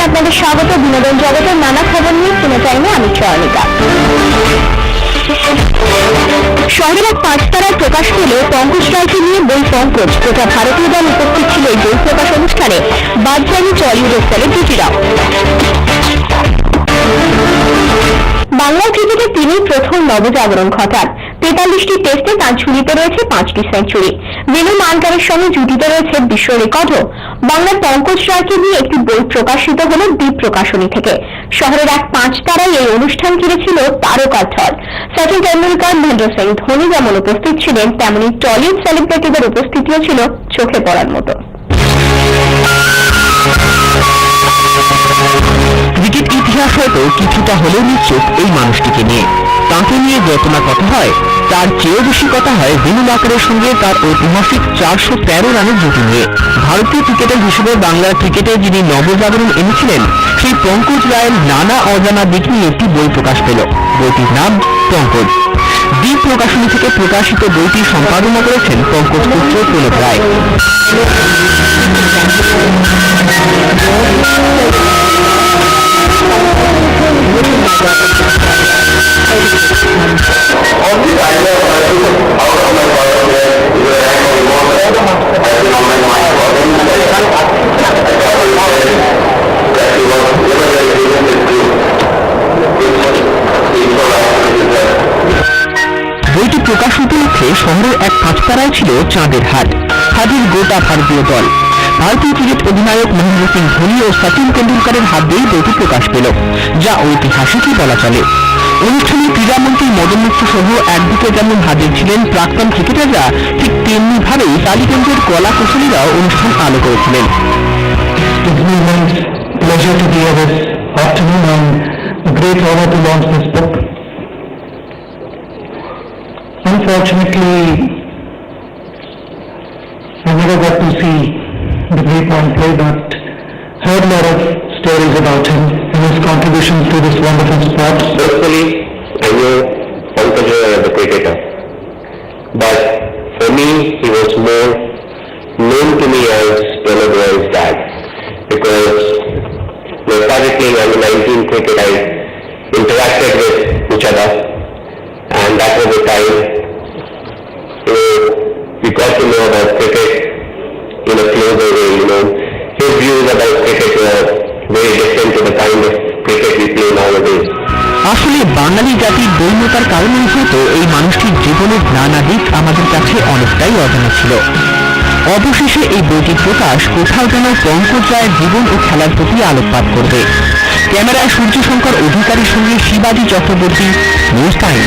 আপনাদের স্বাগত বিনোদন জগতের নানা খবর নিয়ে সিনে টাইমে আমি চয়নিকা। শহরের এক পাঁচতারায় প্রকাশ পেল পঙ্কজ রায়কে নিয়ে বই পঙ্কজ। গোটা ভারতীয় দল উপস্থিত ছিল এই বই প্রকাশ অনুষ্ঠানে, বাদ যায়নি টলিউডের সেলিব্রিটিরাও। বাংলার ক্রিকেটে তিনি প্রথম নবজাগরণ ঘটান। 43টি টেস্টে তাঁর ঝুলিতে রয়েছে 5টি সেঞ্চুরি। বেনু মানকারের সঙ্গে জুটিতে রয়েছে বিশ্ব রেকর্ডও। বাংলার পঙ্কজ রায়কে নিয়ে একটি বই প্রকাশিত হল দ্বীপ প্রকাশনী থেকে। শহরের এক পাঁচতারায় এই অনুষ্ঠান ঘিরেছিল তারকার ঢল। সচিন তেন্ডুলকর, মহেন্দ্র সিং ধোনি যেমন উপস্থিত ছিলেন, তেমনি টলিউড সেলিব্রিটিদের উপস্থিতিও ছিল চোখে পড়ার মতো। ক্রিকেট ইতিহাস হয়তো কিছুটা হলেও নিশ্চিত এই মানুষটিকে নিয়ে। তাকে নিয়ে যত না কথা হয়, তার চেয়েও বেশি কথা হয় বেনু মানকারের সঙ্গে তার ঐতিহাসিক 413 রানের জুটি নিয়ে। ভারতীয় ক্রিকেটার হিসেবে বাংলার ক্রিকেটে যিনি নবজাগরণ এনেছিলেন, সেই পঙ্কজ রায়ের নানা অজানা দিক নিয়ে একটি বই প্রকাশ পেল। বইটির নাম পঙ্কজ। দ্বীপ প্রকাশনী থেকে প্রকাশিত বইটি সম্পাদনা করেছেন পঙ্কজ পুত্র প্রণব রায়। বইটি প্রকাশ উপলক্ষে শহরের এক পাঁচতারায় ছিল চাঁদের হাট। হাজির গোটা ভারতীয় দল। ভারতীয় ক্রিকেট অধিনায়ক মহেন্দ্র সিং ধোনি ও সচিন তেন্ডুলকরের হাত দিয়েই বইটি প্রকাশ পেল, যা ঐতিহাসিকই বলা চলে। অনুষ্ঠানে ক্রীড়ামন্ত্রী মদন মিত্র সহ একদিকে যেমন হাজির ছিলেন প্রাক্তন ক্রিকেটাররা, ঠিক তেমনি ভাবেই টালিগঞ্জের কলা কুশলীরাও অনুষ্ঠান আলো করেছিলেন। Unfortunately, I never got to see the great man play, but heard a lot of stories about him and his contributions to this wonderful sport. Personally, I knew Pankaj as a cricketer, but for me, he was more known to me as Pranab Roy's dad, because when I started playing under-19 cricket, I interacted with each other, and that was the time we got to know about cricket in a closer way. His views about cricket were very different to the kind of cricket we play nowadays. আসলে বাঙালি জাতির দৈন্যতার কারণে হয়তো এই মানুষটির জীবনের নানা দিক আমাদের কাছে অনেকটাই অজানা ছিল। অবশেষে এই বইটির প্রকাশ কোথাও যেন পঙ্কজ রায়ের জীবন ও খেলার প্রতি আলোকপাত করবে। ক্যামেরায় সূর্যশঙ্কর অধিকারীর সঙ্গে শিবাজি চক্রবর্তী, নিউজ টাইম।